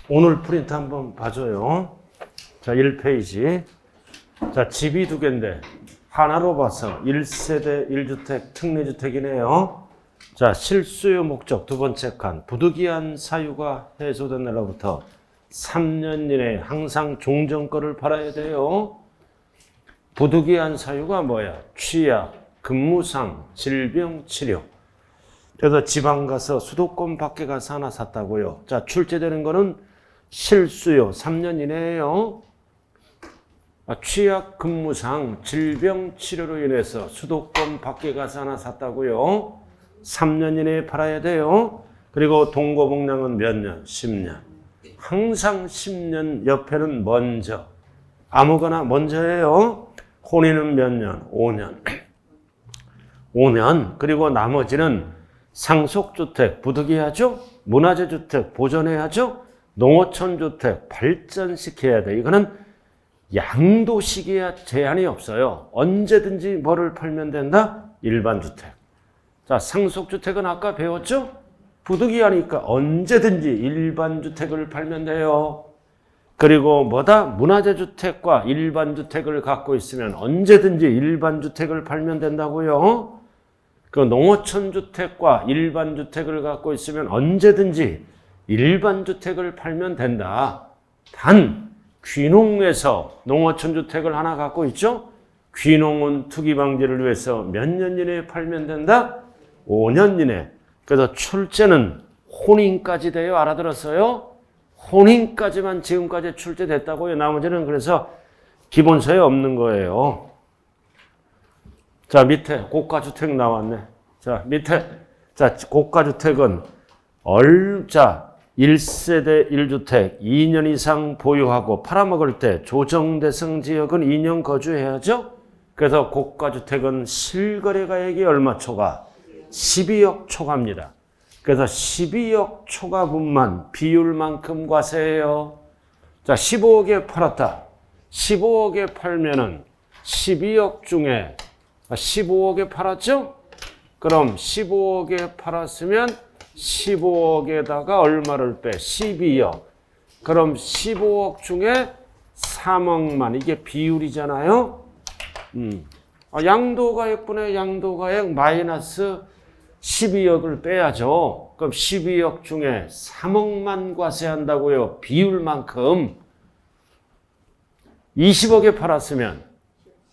오늘 프린트 한번 봐줘요. 자, 1페이지. 자, 집이 두 개인데 하나로 봐서 1세대 1주택 특례주택이네요. 자, 실수요 목적 두 번째 칸. 부득이한 사유가 해소된 날로부터 3년 이내에 항상 종전거를 팔아야 돼요. 부득이한 사유가 뭐야? 취약, 근무상, 질병, 치료. 그래서 지방 가서 수도권 밖에 가서 하나 샀다고요. 자, 출제되는 거는 실수요 3년 이내에요. 취약, 근무상, 질병, 치료로 인해서 수도권 밖에 가서 하나 샀다고요. 3년 이내에 팔아야 돼요. 그리고 동거복량은 몇 년? 10년. 항상 10년 옆에는 먼저. 아무거나 먼저예요. 혼인은 몇 년? 5년. 5년. 그리고 나머지는 상속주택 부득이하죠? 문화재주택 보존해야죠? 농어촌주택 발전시켜야 돼. 이거는 양도시기야 제한이 없어요. 언제든지 뭐를 팔면 된다? 일반주택. 자, 상속주택은 아까 배웠죠? 부득이하니까 언제든지 일반주택을 팔면 돼요. 그리고 뭐다? 문화재주택과 일반주택을 갖고 있으면 언제든지 일반주택을 팔면 된다고요. 그 농어촌주택과 일반주택을 갖고 있으면 언제든지 일반주택을 팔면 된다. 단 귀농에서 농어촌주택을 하나 갖고 있죠? 귀농은 투기 방지를 위해서 몇 년 이내에 팔면 된다? 5년 이내. 그래서 출제는 혼인까지 돼요. 알아들었어요? 혼인까지만 지금까지 출제됐다고요. 나머지는 그래서 기본서에 없는 거예요. 자, 밑에 고가주택 나왔네. 자, 밑에. 자, 고가주택은 1세대 1주택 2년 이상 보유하고 팔아먹을 때 조정대상 지역은 2년 거주해야죠. 그래서 고가주택은 실거래가액이 얼마 초과? 12억 초과입니다. 그래서 12억 초과분만 비율만큼 과세해요. 자, 15억에 팔았다. 15억에 팔면은 12억 중에 15억에 팔았죠? 그럼 15억에 팔았으면 15억에다가 얼마를 빼? 12억. 그럼 15억 중에 3억만. 이게 비율이잖아요. 양도가액분의 양도가액 마이너스 12억을 빼야죠. 그럼 12억 중에 3억만 과세한다고요. 비율만큼. 20억에 팔았으면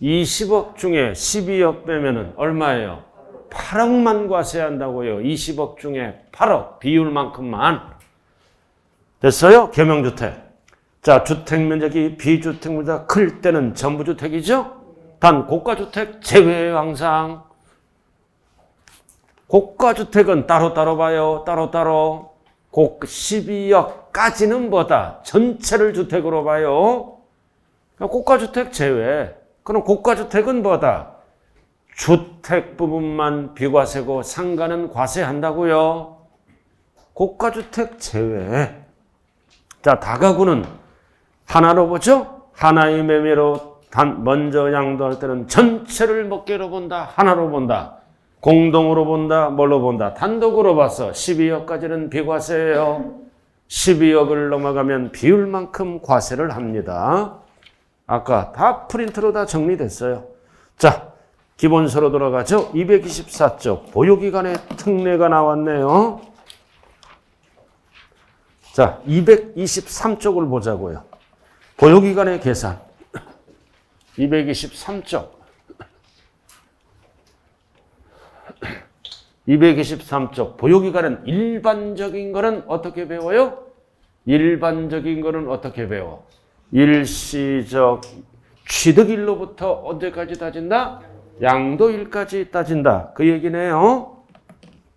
20억 중에 12억 빼면은 얼마예요? 8억만 과세한다고요. 20억 중에 8억 비율만큼만. 됐어요? 계명주택. 자, 주택면적이 비주택보다 클 때는 전부주택이죠? 단 고가주택 제외예요. 항상. 고가주택은 따로따로 봐요. 따로따로. 12억까지는 뭐다? 전체를 주택으로 봐요. 고가주택 제외. 그럼 고가주택은 뭐다? 주택 부분만 비과세고 상가는 과세한다고요. 고가주택 제외. 자, 다가구는 하나로 보죠? 하나의 매매로 먼저 양도할 때는 전체를 먹게로 본다. 하나로 본다. 공동으로 본다. 뭘로 본다? 단독으로 봐서 12억까지는 비과세예요. 12억을 넘어가면 비율만큼 과세를 합니다. 아까 다 프린트로 다 정리됐어요. 자, 기본서로 돌아가죠. 224쪽 보유기간의 특례가 나왔네요. 자, 223쪽을 보자고요. 보유기간의 계산. 223쪽. 223쪽. 보유기간은 일반적인 거는 어떻게 배워요? 일반적인 거는 어떻게 배워? 일시적 취득일로부터 언제까지 따진다? 양도일까지 따진다. 그 얘기네요.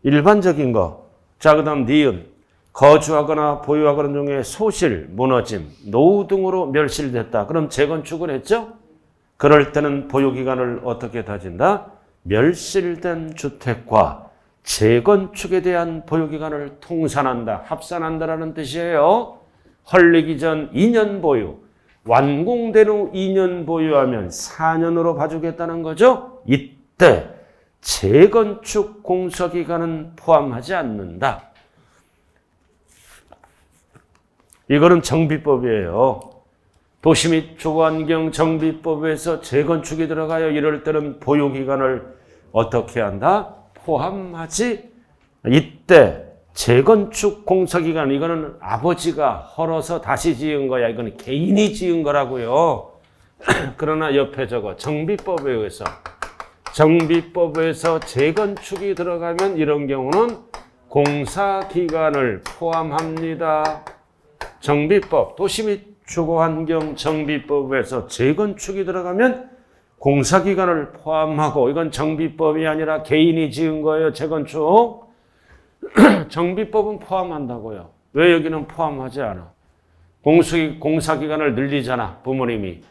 일반적인 거. 자, 그 다음 니은. 거주하거나 보유하거나 중에 소실, 무너짐, 노후 등으로 멸실됐다. 그럼 재건축을 했죠? 그럴 때는 보유기간을 어떻게 따진다? 멸실된 주택과 재건축에 대한 보유기간을 통산한다. 합산한다라는 뜻이에요. 헐리기 전 2년 보유. 완공된 후 2년 보유하면 4년으로 봐주겠다는 거죠. 이때 재건축 공서기간은 포함하지 않는다. 이거는 정비법이에요. 도시 및 주거환경 정비법에서 재건축이 들어가요. 이럴 때는 보유기간을 어떻게 한다? 포함하지. 이때 재건축 공사기간, 이거는 아버지가 헐어서 다시 지은 거야. 이거는 개인이 지은 거라고요. 그러나 옆에 저거 정비법에 의해서, 정비법에서 재건축이 들어가면 이런 경우는 공사기간을 포함합니다. 정비법, 도시 및 주거환경 정비법에서 재건축이 들어가면 공사기간을 포함하고, 이건 정비법이 아니라 개인이 지은 거예요. 재건축. 정비법은 포함한다고요. 왜 여기는 포함하지 않아? 공사기간을 늘리잖아. 부모님이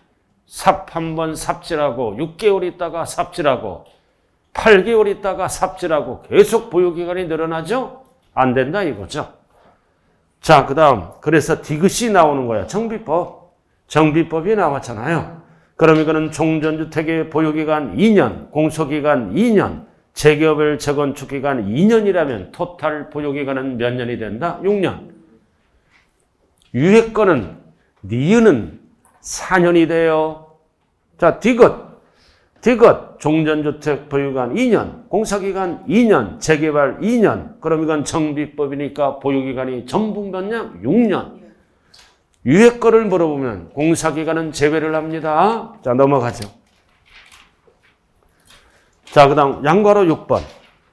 삽 한 번 삽질하고 6개월 있다가 삽질하고 8개월 있다가 삽질하고 계속 보유기간이 늘어나죠? 안 된다 이거죠. 자, 그 다음 그래서 디귿이 나오는 거야. 정비법. 정비법이 나왔잖아요. 그럼 이거는 종전주택의 보유기간 2년, 공소기간 2년, 재개발 재건축기간 2년이라면 토탈 보유기간은 몇 년이 된다? 6년. 유예권은 니은은 4년이 돼요. 자, 디귿 종전주택 보유기간 2년, 공사기간 2년, 재개발 2년. 그럼 이건 정비법이니까 보유기간이 전부 몇 년? 6년. 유예권을 물어보면 공사기간은 제외를 합니다. 자, 넘어가죠. 자, 그 다음 양괄호 6번.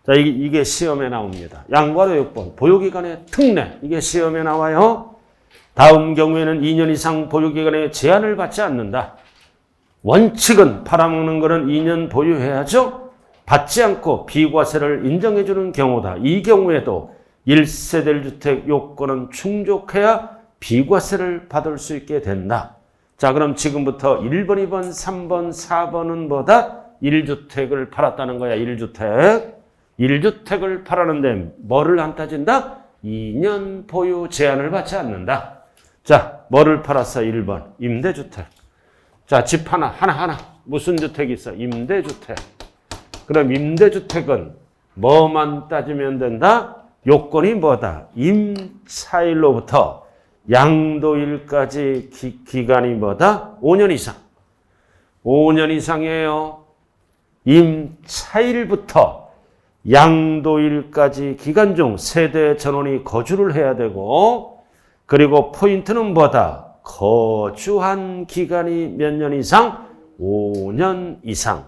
자, 이게 시험에 나옵니다. 양괄호 6번. 보유기간의 특례. 이게 시험에 나와요. 다음 경우에는 2년 이상 보유기간에 제한을 받지 않는다. 원칙은 팔아먹는 거는 2년 보유해야죠. 받지 않고 비과세를 인정해주는 경우다. 이 경우에도 1세대 1주택 요건은 충족해야 비과세를 받을 수 있게 된다. 자, 그럼 지금부터 1번, 2번, 3번, 4번은 뭐다? 1주택을 팔았다는 거야. 1주택. 1주택을 팔았는데 뭐를 안 따진다? 2년 보유 제한을 받지 않는다. 자, 뭐를 팔았어? 1번. 임대주택. 자, 집 하나. 무슨 주택이 있어? 임대주택. 그럼 임대주택은 뭐만 따지면 된다? 요건이 뭐다? 임차일로부터 양도일까지 기간이 뭐다? 5년 이상. 5년 이상이에요. 임차일부터 양도일까지 기간 중 세대 전원이 거주를 해야 되고, 그리고 포인트는 뭐다? 거주한 기간이 몇 년 이상? 5년 이상.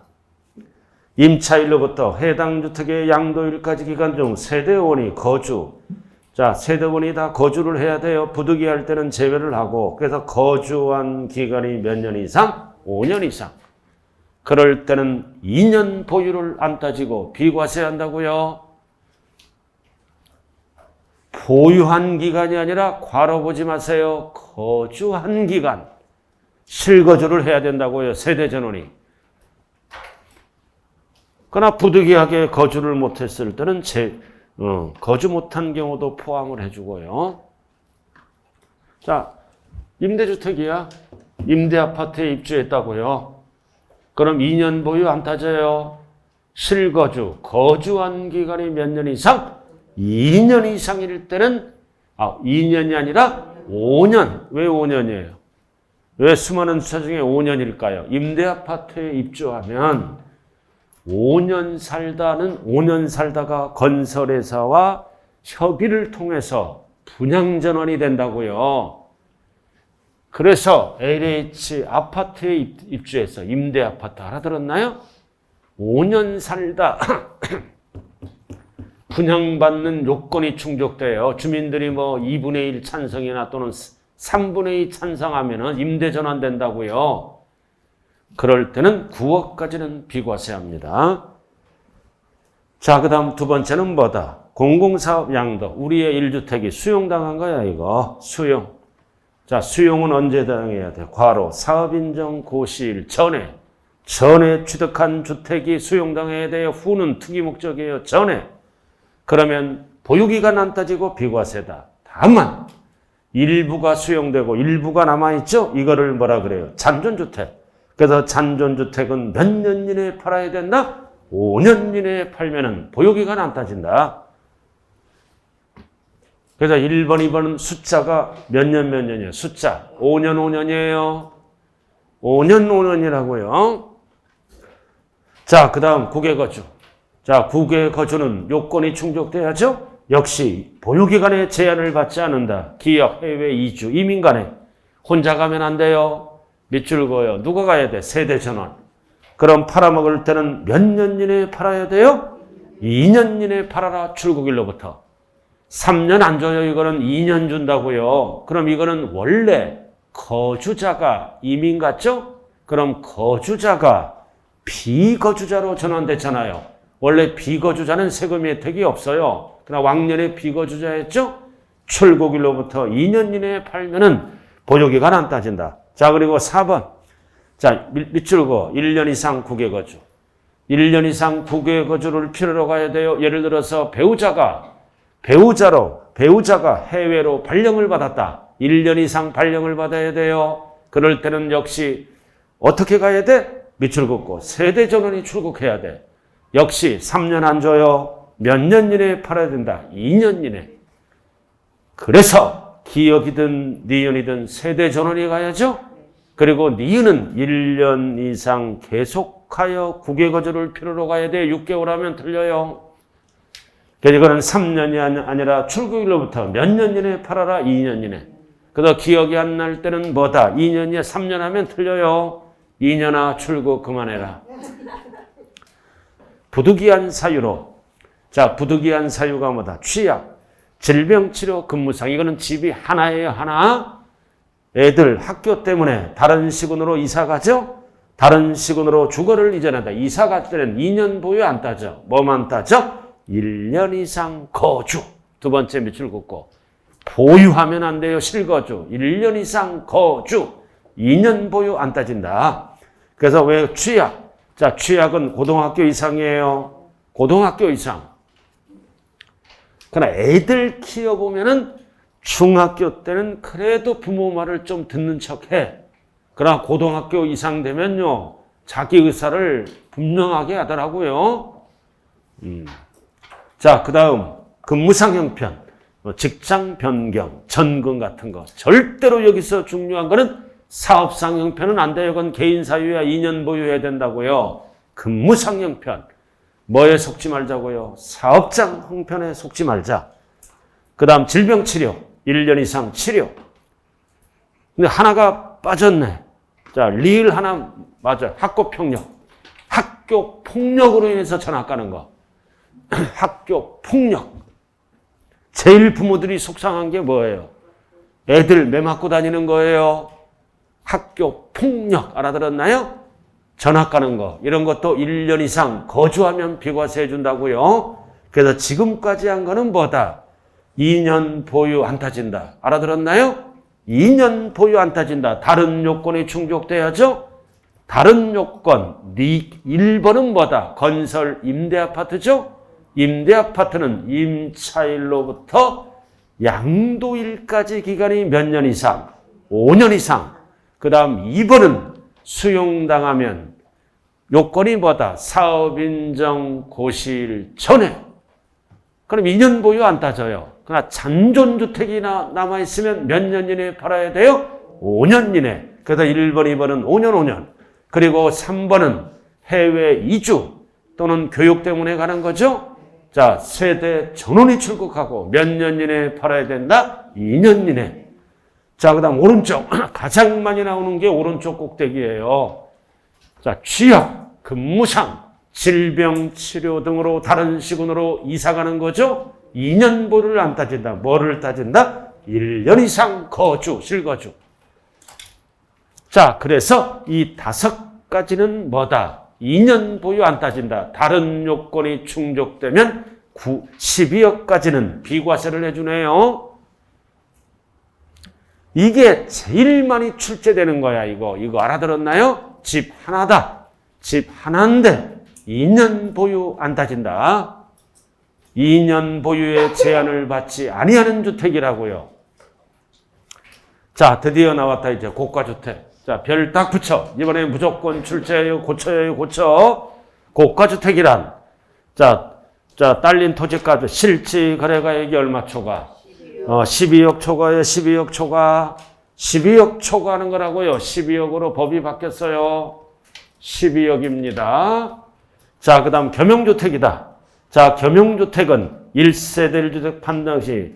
임차일로부터 해당 주택의 양도일까지 기간 중 세대원이 거주. 자, 세대원이 다 거주를 해야 돼요. 부득이할 때는 제외를 하고, 그래서 거주한 기간이 몇 년 이상? 5년 이상. 그럴 때는 2년 보유를 안 따지고 비과세한다고요. 보유한 기간이 아니라 괄호 보지 마세요. 거주한 기간. 실거주를 해야 된다고요. 세대 전원이. 그러나 부득이하게 거주를 못했을 때는 거주 못한 경우도 포함을 해주고요. 자, 임대주택이야. 임대아파트에 입주했다고요. 그럼 2년 보유 안 따져요. 실거주, 거주한 기간이 몇 년 이상? 2년 이상일 때는 2년이 아니라 5년. 왜 5년이에요? 왜 수많은 주차 중에 5년일까요? 임대아파트에 입주하면 5년 살다가 건설회사와 협의를 통해서 분양전환이 된다고요. 그래서 LH 아파트에 입주해서 임대아파트 알아들었나요? 5년 살다 분양받는 요건이 충족돼요. 주민들이 뭐 2분의 1 찬성이나 또는 3분의 2 찬성하면 임대 전환된다고요. 그럴 때는 9억까지는 비과세합니다. 자, 그 다음 두 번째는 뭐다? 공공사업 양도. 우리의 1주택이 수용당한 거야, 이거. 수용. 자, 수용은 언제 당해야 돼? 괄호 사업인정 고시일 전에 취득한 주택이 수용당해야 돼요. 후는 특이 목적이에요. 전에. 그러면 보유기간 안 따지고 비과세다. 다만 일부가 수용되고 일부가 남아있죠? 이거를 뭐라 그래요? 잔존주택. 그래서 잔존주택은 몇 년 이내에 팔아야 된다? 5년 이내에 팔면은 보유기간 안 따진다. 그래서 1번, 2번은 숫자가 몇 년이에요? 숫자. 5년, 5년이에요. 5년, 5년이라고요. 자, 그 다음 국외거주. 자, 국외거주는 요건이 충족돼야죠? 역시 보유기간에 제한을 받지 않는다. 기업, 해외 이주, 이민 간에 혼자 가면 안 돼요. 밑줄 그어요. 누가 가야 돼? 세대 전원. 그럼 팔아먹을 때는 몇 년 이내에 팔아야 돼요? 2년 이내에 팔아라. 출국일로부터. 3년 안 줘요. 이거는 2년 준다고요. 그럼 이거는 원래 거주자가 이민 갔죠? 그럼 거주자가 비거주자로 전환됐잖아요. 원래 비거주자는 세금 혜택이 없어요. 그러나 왕년에 비거주자였죠? 출국일로부터 2년 이내에 팔면은 보유기간 안 따진다. 자, 그리고 4번. 자, 밑줄 그어. 1년 이상 국외거주. 1년 이상 국외거주를 필요로 가야 돼요. 예를 들어서 배우자가 해외로 발령을 받았다. 1년 이상 발령을 받아야 돼요. 그럴 때는 역시 어떻게 가야 돼? 밑줄 긋고 세대 전원이 출국해야 돼. 역시 3년 안 줘요. 몇 년 이내에 팔아야 된다. 2년 이내. 그래서 기업이든 니은이든 세대 전원이 가야죠. 그리고 니은은 1년 이상 계속하여 국외거주를 필요로 가야 돼. 6개월 하면 틀려요. 그래서 이거는 3년이 아니라 출국일로부터 몇 년 이내에 팔아라. 2년 이내. 그래서 기억이 안 날 때는 뭐다? 2년이야. 3년 하면 틀려요. 2년아 출국 그만해라. 부득이한 사유로. 자, 부득이한 사유가 뭐다? 취약, 질병치료, 근무상. 이거는 집이 하나예요. 하나. 애들 학교 때문에 다른 시군으로 이사 가죠? 다른 시군으로 주거를 이전한다. 이사 갈 때는 2년 보유 안 따져. 뭐만 따져? 1년 이상 거주. 두 번째 밑줄 긋고. 보유하면 안 돼요. 실거주. 1년 이상 거주. 2년 보유 안 따진다. 그래서 왜 취약? 자, 취약은 고등학교 이상이에요. 고등학교 이상. 그러나 애들 키워보면은 중학교 때는 그래도 부모 말을 좀 듣는 척 해. 그러나 고등학교 이상 되면요. 자기 의사를 분명하게 하더라고요. 자, 그 다음 근무상 형편. 직장 변경, 전근 같은 거. 절대로 여기서 중요한 거는 사업상 형편은 안 돼요. 그건 개인 사유야. 2년 보유해야 된다고요. 근무상 형편. 뭐에 속지 말자고요? 사업장 형편에 속지 말자. 그 다음 질병치료. 1년 이상 치료. 근데 하나가 빠졌네. 자, 리을 하나 맞아. 학교폭력. 학교폭력으로 인해서 전학 가는 거. 학교폭력. 제일 부모들이 속상한 게 뭐예요? 애들 매 맞고 다니는 거예요. 학교폭력. 알아들었나요? 전학 가는 거. 이런 것도 1년 이상 거주하면 비과세 해준다고요. 그래서 지금까지 한 거는 뭐다? 2년 보유 안 따진다. 알아들었나요? 2년 보유 안 따진다. 다른 요건이 충족돼야죠? 다른 요건. 1번은 뭐다? 건설 임대아파트죠? 임대아파트는 임차일로부터 양도일까지 기간이 몇 년 이상? 5년 이상. 그 다음 2번은 수용당하면 요건이 뭐다? 사업인정 고시일 전에. 그럼 2년 보유 안 따져요. 그러나 잔존주택이나 남아있으면 몇 년 이내에 팔아야 돼요? 5년 이내. 그래서 1번, 2번은 5년. 그리고 3번은 해외 이주 또는 교육 때문에 가는 거죠? 자, 세대 전원이 출국하고 몇 년 이내에 팔아야 된다? 2년 이내. 자, 그 다음 오른쪽. 가장 많이 나오는 게 오른쪽 꼭대기예요. 자, 취약, 근무상, 질병, 치료 등으로 다른 시군으로 이사 가는 거죠? 2년 보유를 안 따진다. 뭐를 따진다? 1년 이상 거주, 실거주. 자, 그래서 이 5가지는 뭐다? 2년 보유 안 따진다. 다른 요건이 충족되면 12억까지는 비과세를 해주네요. 이게 제일 많이 출제되는 거야, 이거. 이거 알아들었나요? 집 하나다. 집 하나인데 2년 보유 안 따진다. 2년 보유에 제한을 받지 아니하는 주택이라고요. 자, 드디어 나왔다, 이제 고가주택. 자, 별 딱 붙여. 이번에 무조건 출제해요. 고쳐. 고가주택이란. 자, 딸린 토지가도 실지 거래가액이 얼마 초과? 12억 초과에 12억 초과. 12억 초과하는 거라고요. 12억으로 법이 바뀌었어요. 12억입니다. 자, 그 다음 겸용주택이다. 자, 겸용주택은 1세대 1주택 판단 시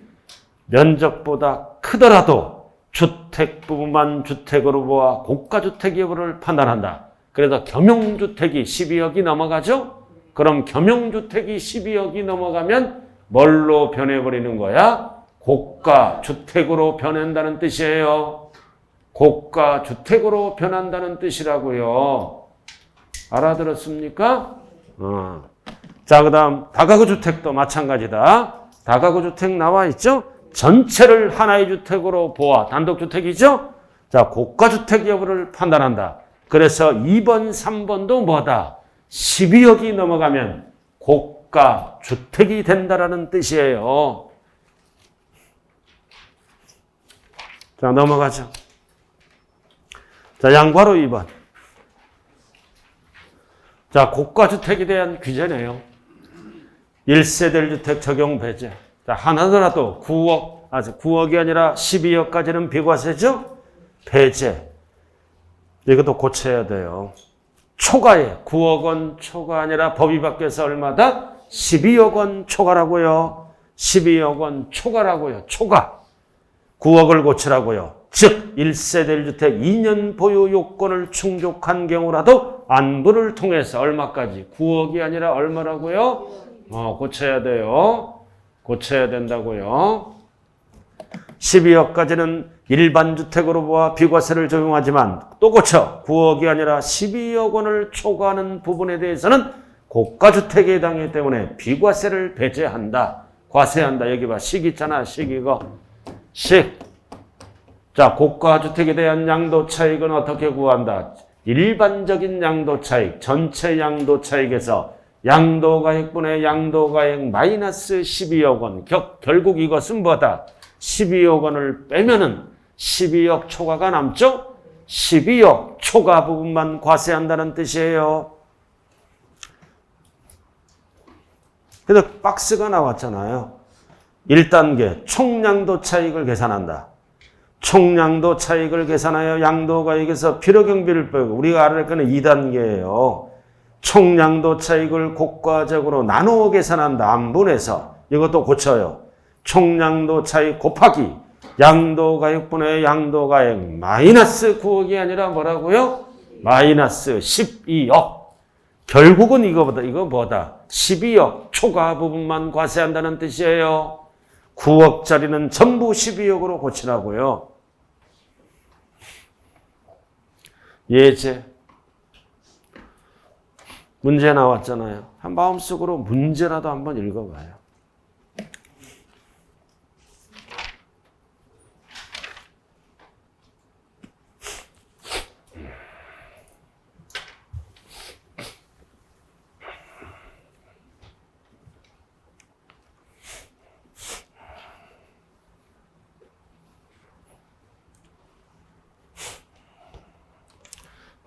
면적보다 크더라도 주택 부분만 주택으로 보아 고가주택 여부를 판단한다. 그래서 겸용주택이 12억이 넘어가죠? 그럼 겸용주택이 12억이 넘어가면 뭘로 변해버리는 거야? 고가주택으로 변한다는 뜻이에요. 고가주택으로 변한다는 뜻이라고요. 알아들었습니까? 자, 그 다음 다가구 주택도 마찬가지다. 다가구 주택 나와 있죠? 전체를 하나의 주택으로 보아 단독주택이죠? 자, 고가주택 여부를 판단한다. 그래서 2번, 3번도 뭐다? 12억이 넘어가면 고가주택이 된다라는 뜻이에요. 자, 넘어가죠. 자, 양괄호 2번. 자, 고가주택에 대한 규제네요. 1세대 1주택 적용 배제. 자, 하나더라도 9억, 아직 9억이 아니라 12억까지는 비과세죠? 배제. 이것도 고쳐야 돼요. 초과에 9억 원 초과 아니라 법이 바뀌어서 얼마다? 12억 원 초과라고요. 12억 원 초과라고요. 초과. 9억을 고치라고요. 즉 1세대 1주택 2년 보유 요건을 충족한 경우라도 안부를 통해서 얼마까지? 9억이 아니라 얼마라고요? 고쳐야 돼요. 고쳐야 된다고요. 12억까지는 일반 주택으로 보아 비과세를 적용하지만 또 고쳐 9억이 아니라 12억 원을 초과하는 부분에 대해서는 고가주택에 해당하기 때문에 비과세를 배제한다. 과세한다. 여기 봐. 식 있잖아. 식 이거. 식. 자, 고가주택에 대한 양도 차익은 어떻게 구한다? 일반적인 양도 차익, 전체 양도 차익에서 양도가액분의 양도가액 마이너스 12억 원. 결국 이것은 뭐다? 12억 원을 빼면은 12억 초과가 남죠? 12억 초과 부분만 과세한다는 뜻이에요. 그래서 박스가 나왔잖아요. 1단계 총양도 차익을 계산한다. 총양도 차익을 계산하여 양도가액에서 필요경비를 빼고 우리가 알아야 거는 2단계예요. 총양도 차익을 고가적으로 나누어 계산한다. 안분해서. 이것도 고쳐요. 총양도 차익 곱하기 양도가액분의 양도가액 마이너스 9억이 아니라 뭐라고요? 마이너스 12억. 결국은 이거 뭐다? 12억 초과 부분만 과세한다는 뜻이에요. 9억짜리는 전부 12억으로 고치라고요. 예제. 문제 나왔잖아요. 한 마음속으로 문제라도 한번 읽어봐요.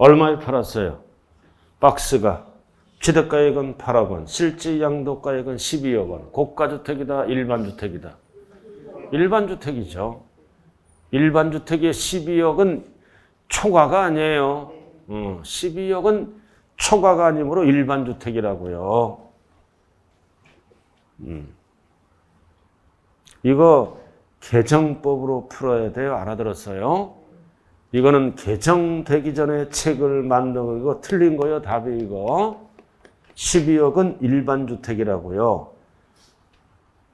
얼마에 팔았어요? 박스가. 취득가액은 8억 원, 실제 양도가액은 12억 원. 고가주택이다, 일반주택이다. 일반주택이죠. 일반주택의 12억은 초과가 아니에요. 12억은 초과가 아니므로 일반주택이라고요. 이거 개정법으로 풀어야 돼요. 알아들었어요? 이거는 개정되기 전에 책을 만든 거 틀린 거예요. 답이 이거. 12억은 일반주택이라고요.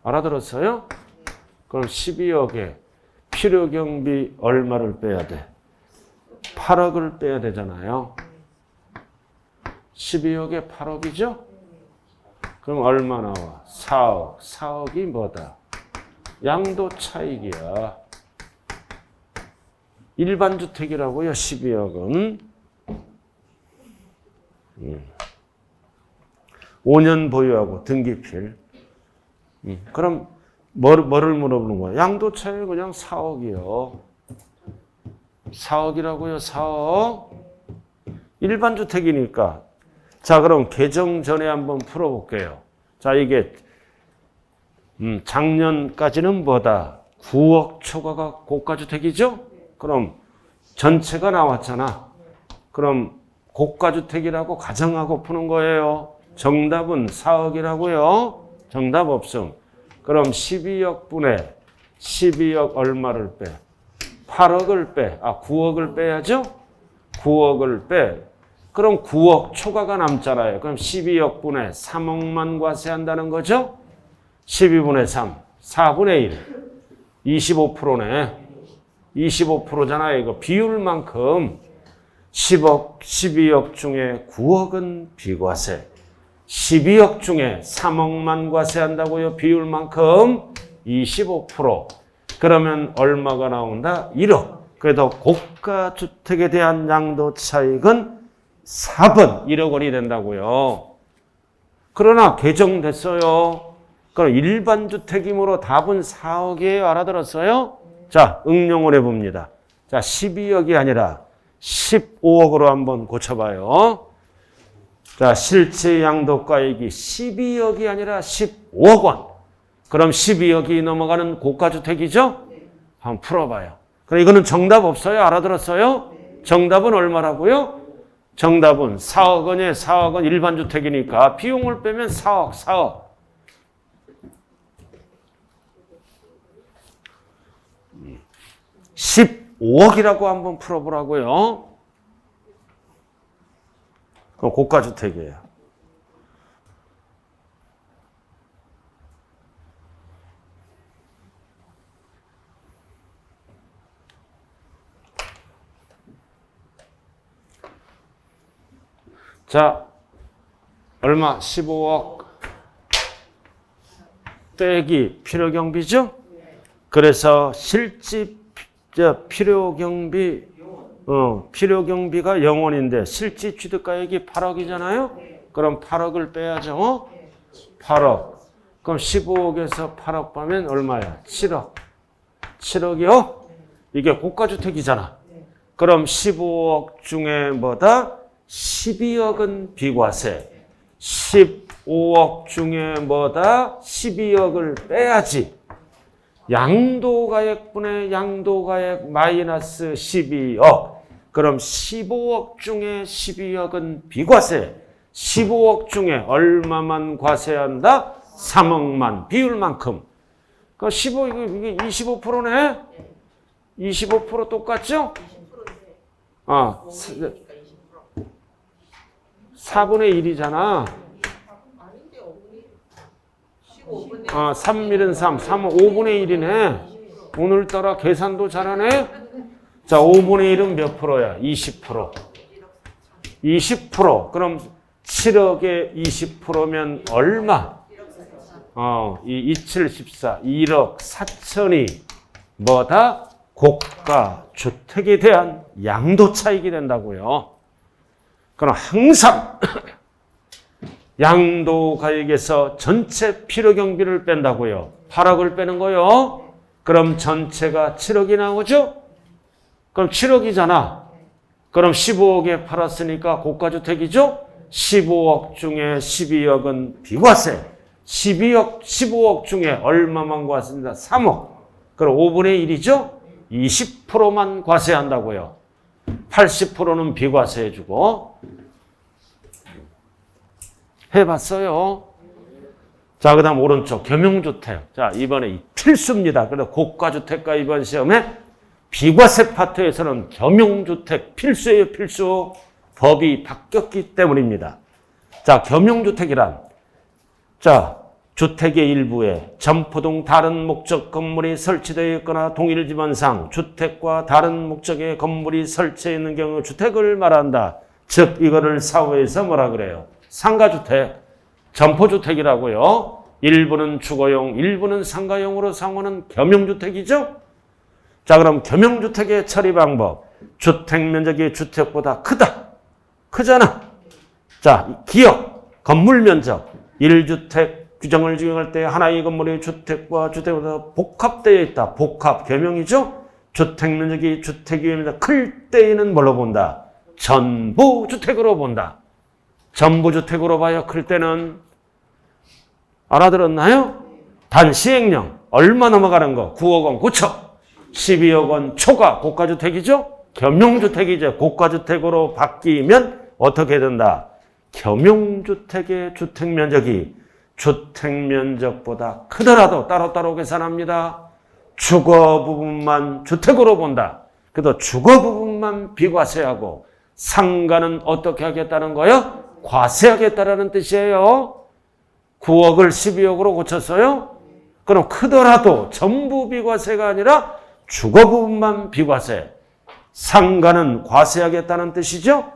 알아들었어요? 그럼 12억에 필요경비 얼마를 빼야 돼? 8억을 빼야 되잖아요. 12억에 8억이죠? 그럼 얼마 나와? 4억. 4억이 뭐다? 양도 차익이야. 일반주택이라고요. 12억은. 5년 보유하고 등기필. 그럼 뭐를 물어보는 거야? 양도차익 그냥 4억이요. 4억이라고요. 4억. 일반주택이니까. 자, 그럼 개정 전에 한번 풀어볼게요. 자, 이게 작년까지는 뭐다? 9억 초과가 고가주택이죠? 그럼 전체가 나왔잖아. 그럼 고가주택이라고 가정하고 푸는 거예요. 정답은 4억이라고요. 정답 없음. 그럼 12억 분의 12억 얼마를 빼? 8억을 빼. 9억을 빼야죠? 9억을 빼. 그럼 9억 초과가 남잖아요. 그럼 12억 분의 3억만 과세한다는 거죠? 12분의 3, 4분의 1. 25%네. 25%잖아요. 이거 비율만큼 10억, 12억 중에 9억은 비과세. 12억 중에 3억만 과세한다고요. 비율만큼 25%. 그러면 얼마가 나온다? 1억. 그래도 고가 주택에 대한 양도 차익은 4번 1억 원이 된다고요. 그러나 개정됐어요. 그럼 일반 주택이므로 답은 4억이에요. 알아들었어요? 자, 응용을 해봅니다. 자, 12억이 아니라 15억으로 한번 고쳐봐요. 자, 실제 양도가액이 12억이 아니라 15억 원. 그럼 12억이 넘어가는 고가주택이죠? 한번 풀어봐요. 그럼 이거는 정답 없어요? 알아들었어요? 정답은 얼마라고요? 정답은 4억 원이에요. 4억 원 일반 주택이니까 비용을 빼면 4억. 15억이라고 한번 풀어보라고요. 그럼 고가주택이에요. 자, 얼마? 15억 빼기 필요경비죠? 그래서 실제 필요경비가 0원인데 실제 취득가액이 8억이잖아요? 그럼 8억을 빼야죠. 8억. 그럼 15억에서 8억 빼면 얼마야? 7억. 7억이요? 이게 고가주택이잖아. 그럼 15억 중에 뭐다? 12억은 비과세. 15억 중에 뭐다? 12억을 빼야지. 양도가액분의 양도가액 마이너스 12억. 그럼 15억 중에 12억은 비과세. 15억 중에 얼마만 과세한다? 3억만. 비율만큼. 그 15, 이게 25%네? 25% 똑같죠? 4분의 1이잖아. 3일은 3, 3은 5분의 1이네. 오늘따라 계산도 잘하네. 자, 5분의 1은 몇 프로야? 20%. 20%. 그럼 7억에 20%면 얼마? 27, 14, 1억 4천이 뭐다? 고가 주택에 대한 양도 차익이 된다고요. 그럼 항상 양도가액에서 전체 필요경비를 뺀다고요. 8억을 빼는 거요. 그럼 전체가 7억이 나오죠? 그럼 7억이잖아. 그럼 15억에 팔았으니까 고가주택이죠? 15억 중에 12억은 비과세. 15억 중에 얼마만 과세한다? 3억. 그럼 5분의 1이죠? 20%만 과세한다고요. 80%는 비과세해주고. 해봤어요. 자, 그 다음 오른쪽 겸용주택. 자, 이번에 필수입니다. 그래서 고가주택과 이번 시험에 비과세 파트에서는 겸용주택 필수예요. 필수. 법이 바뀌었기 때문입니다. 자, 겸용주택이란 자, 주택의 일부에 점포 등 다른 목적 건물이 설치되어 있거나 동일 지번상 주택과 다른 목적의 건물이 설치되어 있는 경우 주택을 말한다. 즉 이거를 사후에서 뭐라 그래요? 상가주택, 점포주택이라고요. 일부는 주거용, 일부는 상가용으로 상호는 겸용주택이죠. 자, 그럼 겸용주택의 처리 방법. 주택 면적이 주택보다 크다. 크잖아. 자, 기업, 건물 면적, 1주택 규정을 적용할 때 하나의 건물이 주택과 주택보다 복합되어 있다. 복합, 겸용이죠. 주택 면적이 주택에 비해 클 때에는 뭘로 본다? 전부 주택으로 본다. 전부 주택으로 봐요. 클 때는. 알아들었나요? 단 시행령 얼마 넘어가는 거? 9억 원 고쳐. 12억 원 초과 고가주택이죠? 겸용주택이죠. 고가주택으로 바뀌면 어떻게 된다? 겸용주택의 주택면적이 주택면적보다 크더라도 따로따로 계산합니다. 주거 부분만 주택으로 본다. 그래도 주거 부분만 비과세하고 상가는 어떻게 하겠다는 거예요? 과세하겠다라는 뜻이에요. 9억을 12억으로 고쳤어요? 그럼 크더라도 전부 비과세가 아니라 주거 부분만 비과세. 상가는 과세하겠다는 뜻이죠?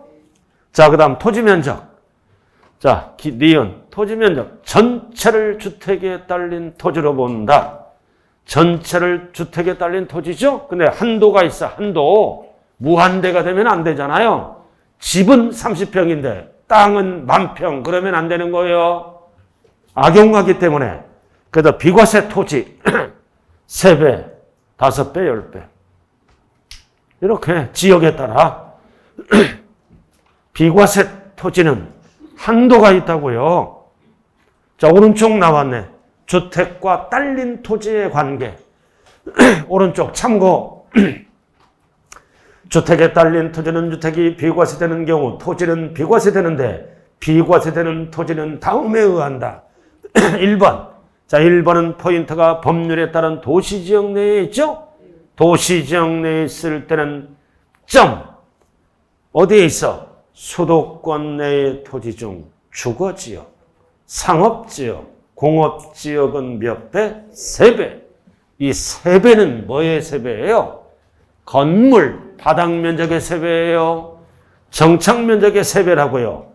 자, 그 다음 토지면적. 자, 니은 토지면적. 전체를 주택에 딸린 토지로 본다. 전체를 주택에 딸린 토지죠? 근데 한도가 있어, 한도. 무한대가 되면 안 되잖아요. 집은 30평인데 땅은 10,000평. 그러면 안 되는 거예요. 악용하기 때문에. 그래서 비과세 토지 3배, 5배, 10배. 이렇게 지역에 따라 비과세 토지는 한도가 있다고요. 자, 오른쪽 나왔네. 주택과 딸린 토지의 관계. 오른쪽 참고. 주택에 딸린 토지는 주택이 비과세되는 경우 토지는 비과세되는데 비과세되는 토지는 다음에 의한다. 1번. 자, 1번은 포인트가 법률에 따른 도시지역 내에 있죠? 도시지역 내에 있을 때는 점. 어디에 있어? 수도권 내의 토지 중 주거지역, 상업지역, 공업지역은 몇 배? 3배. 이 3배는 뭐의 3배예요? 건물, 바닥면적의 3배예요. 정착면적의 3배라고요.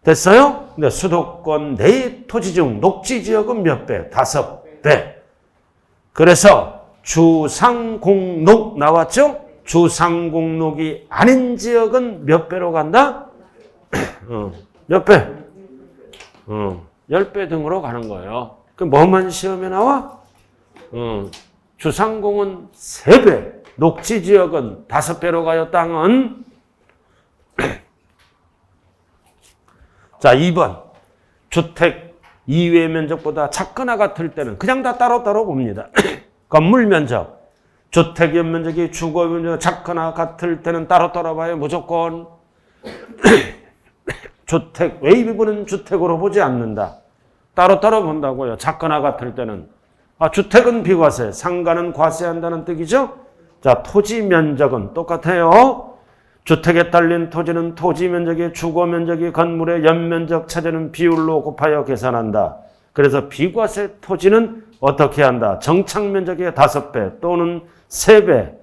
됐어요? 근데 수도권 내의 토지 중 녹지지역은 몇 배? 5배. 그래서 주상공록 나왔죠? 주상공록이 아닌 지역은 몇 배로 간다? 몇 배? 10배 등으로 가는 거예요. 그럼 뭐만 시험에 나와? 주상공은 3배, 녹지지역은 5배로 가요, 땅은. 자, 2번. 주택 이외 면적보다 작거나 같을 때는 그냥 다 따로따로 봅니다. 건물 면적. 주택 연면적이 주거 면적 작거나 같을 때는 따로따로 봐요, 무조건. 주택 외부는 주택으로 보지 않는다. 따로따로 본다고요. 작거나 같을 때는. 주택은 비과세, 상가는 과세한다는 뜻이죠. 자, 토지 면적은 똑같아요. 주택에 딸린 토지는 토지 면적의 주거 면적이 건물의 연면적 차지하는 비율로 곱하여 계산한다. 그래서 비과세 토지는 어떻게 한다? 정착 면적의 5배 또는 3배,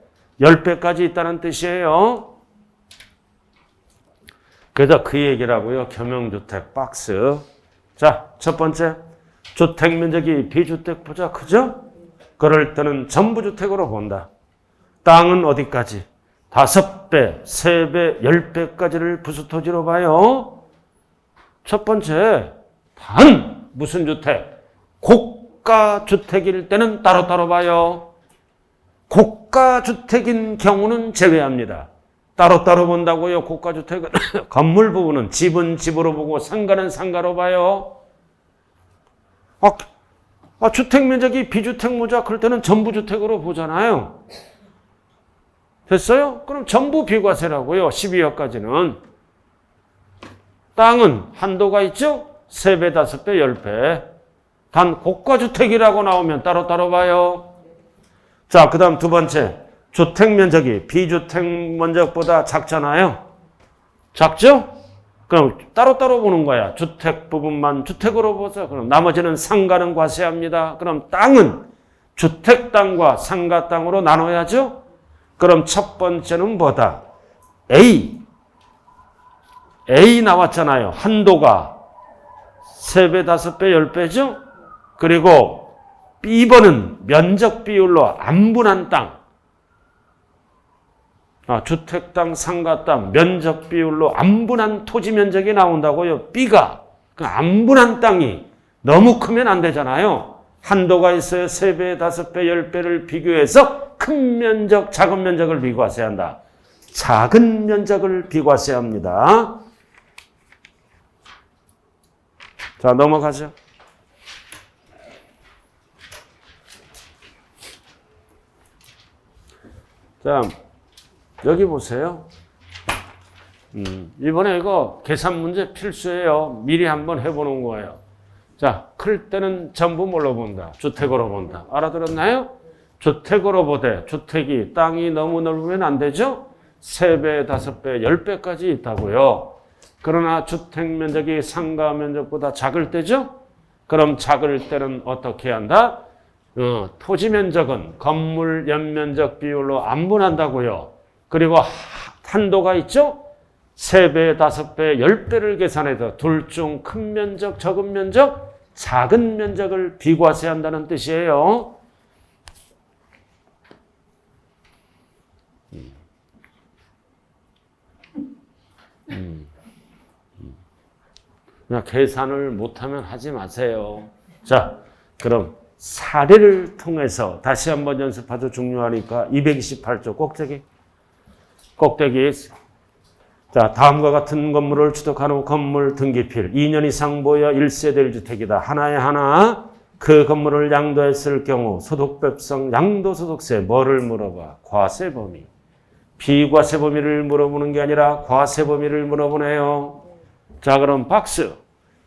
10배까지 있다는 뜻이에요. 그래서 그 얘기라고요. 겸용주택 박스. 자, 첫 번째. 주택 면적이 비주택보다 크죠? 그럴 때는 전부주택으로 본다. 땅은 어디까지? 5배, 3배, 10배까지를 부수토지로 봐요. 첫 번째. 단 무슨 주택? 고가주택일 때는 따로따로 봐요. 고가주택인 경우는 제외합니다. 따로따로 본다고요. 고가주택은 건물 부분은 집은 집으로 보고 상가는 상가로 봐요. 주택 면적이 비주택 모자 그럴 때는 전부주택으로 보잖아요. 됐어요? 그럼 전부 비과세라고요. 12억까지는. 땅은 한도가 있죠? 3배, 5배, 10배. 단 고가주택이라고 나오면 따로따로 봐요. 자, 그 다음 두 번째. 주택 면적이 비주택 면적보다 작잖아요. 작죠? 그럼 따로따로 보는 거야. 주택 부분만 주택으로 보자. 그럼 나머지는 상가는 과세합니다. 그럼 땅은 주택 땅과 상가 땅으로 나눠야죠. 그럼 첫 번째는 뭐다? A 나왔잖아요. 한도가 3배, 5배, 10배죠? 그리고 B번은 면적 비율로 안분한 땅. 주택 땅, 상가 땅, 면적 비율로 안분한 토지 면적이 나온다고요. B가. 그 안분한 땅이 너무 크면 안 되잖아요. 한도가 있어요. 3배, 5배, 10배를 비교해서 큰 면적, 작은 면적을 비과세한다. 작은 면적을 비과세합니다. 자, 넘어가죠. 자, 여기 보세요. 이번에 이거 계산 문제 필수예요. 미리 한번 해보는 거예요. 자, 클 때는 전부 뭘로 본다? 주택으로 본다. 알아들었나요? 주택으로 보되 주택이 땅이 너무 넓으면 안 되죠? 3배, 5배, 10배까지 있다고요. 그러나 주택 면적이 상가 면적보다 작을 때죠? 그럼 작을 때는 어떻게 한다? 토지 면적은 건물 연면적 비율로 안분한다고요. 그리고 한도가 있죠? 3배, 5배, 10배를 계산해서 둘 중 큰 면적, 적은 면적, 작은 면적을 비과세한다는 뜻이에요. 그냥 계산을 못하면 하지 마세요. 자, 그럼 사례를 통해서 다시 한번 연습하죠. 중요하니까 228조 꼭대기. 자, 다음과 같은 건물을 취득한 건물 등기필 2년 이상 보여 1세대 1주택이다. 하나에 하나 그 건물을 양도했을 경우 소득법상 양도소득세 뭐를 물어봐? 과세 범위. 비과세 범위를 물어보는 게 아니라 과세 범위를 물어보네요. 자, 그럼 박스.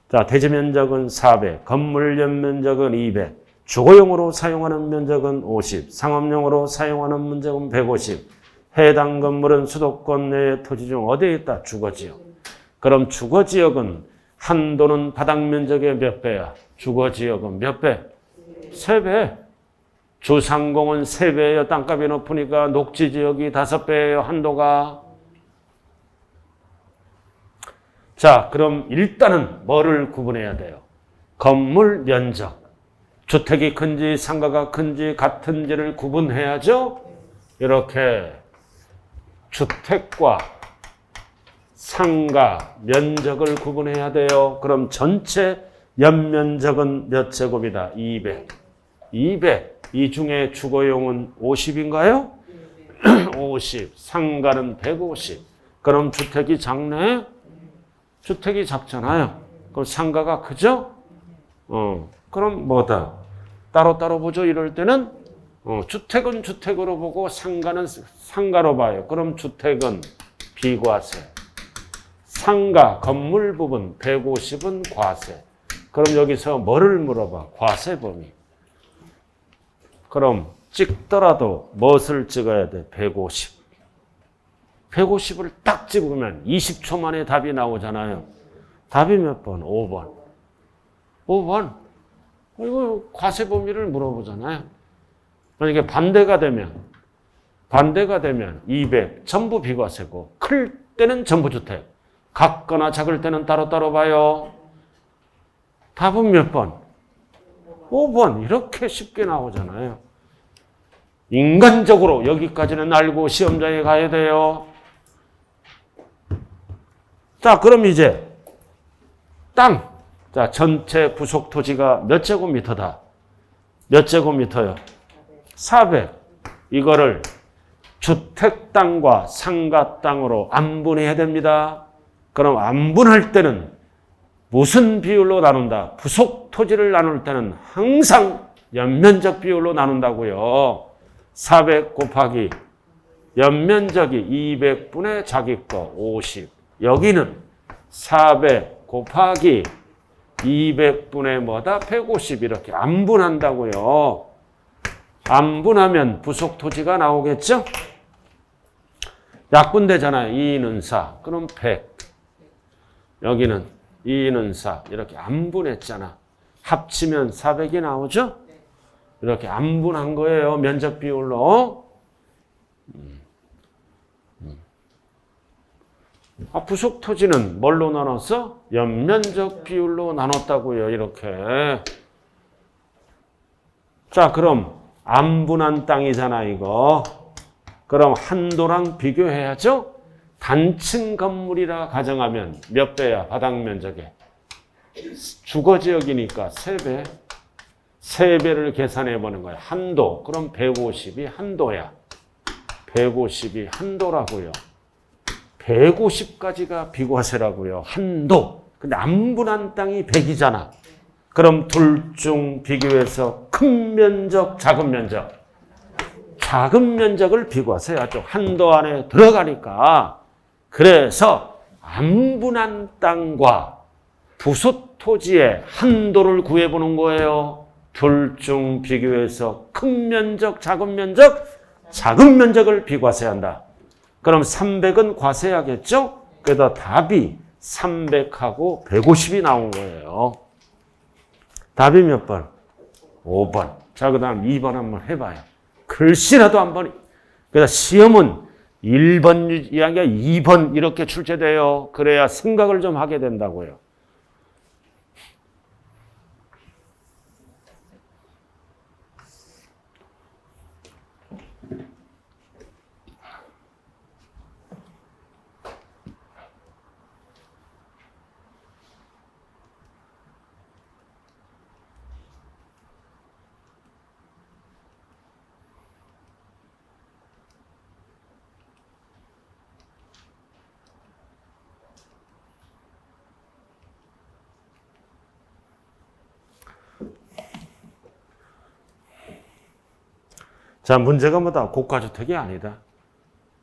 자, 대지 면적은 400, 건물 연면적은 200, 주거용으로 사용하는 면적은 50, 상업용으로 사용하는 면적은 150. 해당 건물은 수도권 내의 토지 중 어디에 있다? 주거지역. 그럼 주거지역은 한도는 바닥 면적의 몇 배야? 주거지역은 몇 배? 3배. 주상공은 3배예요. 땅값이 높으니까 녹지지역이 5배예요. 한도가. 자, 그럼 일단은 뭐를 구분해야 돼요? 건물 면적. 주택이 큰지 상가가 큰지 같은지를 구분해야죠. 이렇게 주택과 상가 면적을 구분해야 돼요. 그럼 전체 연면적은 몇 제곱이다? 200. 200. 이 중에 주거용은 50인가요? 50. 상가는 150. 그럼 주택이 작네? 주택이 작잖아요. 그럼 상가가 크죠? 그럼 뭐다? 따로따로 보죠. 이럴 때는 주택은 주택으로 보고 상가는 상가로 봐요. 그럼 주택은 비과세. 상가, 건물 부분 150은 과세. 그럼 여기서 뭐를 물어봐? 과세 범위. 그럼 찍더라도 무엇을 찍어야 돼? 150. 150을 딱 찍으면 20초 만에 답이 나오잖아요. 답이 몇 번? 5번. 5번. 이거 과세 범위를 물어보잖아요. 만약에 반대가 되면 200 전부 비과세고 클 때는 전부 주택. 같거나 작을 때는 따로따로 봐요. 답은 몇 번? 5번. 이렇게 쉽게 나오잖아요. 인간적으로 여기까지는 알고 시험장에 가야 돼요. 자, 그럼 이제 땅. 자, 전체 부속 토지가 몇 제곱미터다? 몇 제곱미터요? 400. 이거를 주택 땅과 상가 땅으로 안분해야 됩니다. 그럼 안분할 때는 무슨 비율로 나눈다? 부속 토지를 나눌 때는 항상 연면적 비율로 나눈다고요. 400 곱하기 연면적이 200분의 자기 거 50. 여기는 400 곱하기 200분의 뭐다? 150 이렇게 안분한다고요. 안분하면 부속 토지가 나오겠죠? 약분되잖아요. 2는 4. 그럼 100. 여기는 2는 4. 이렇게 안분했잖아. 합치면 400이 나오죠? 이렇게 안분한 거예요. 면적 비율로. 부속 토지는 뭘로 나눴어? 연면적 비율로 나눴다고요. 이렇게. 자, 그럼 안분한 땅이잖아, 이거. 그럼 한도랑 비교해야죠? 단층 건물이라 가정하면 몇 배야? 바닥 면적에. 주거지역이니까 3배. 3배를 계산해 보는 거야. 한도. 그럼 150이 한도야. 150이 한도라고요. 150까지가 비과세라고요. 한도. 근데 안분한 땅이 100이잖아. 그럼 둘 중 비교해서 큰 면적, 작은 면적. 작은 면적을 비과세하죠. 한도 안에 들어가니까. 그래서 안분한 땅과 부속 토지의 한도를 구해보는 거예요. 둘 중 비교해서 큰 면적, 작은 면적, 작은 면적을 비과세한다. 그럼 300은 과세하겠죠? 그래서 답이 300하고 150이 나온 거예요. 답이 몇 번? 5번. 자, 그 다음 2번 한번 해봐요. 글씨라도 한번. 그래서 시험은 1번 이야기가 2번 이렇게 출제돼요. 그래야 생각을 좀 하게 된다고요. 자, 문제가 뭐다? 고가주택이 아니다.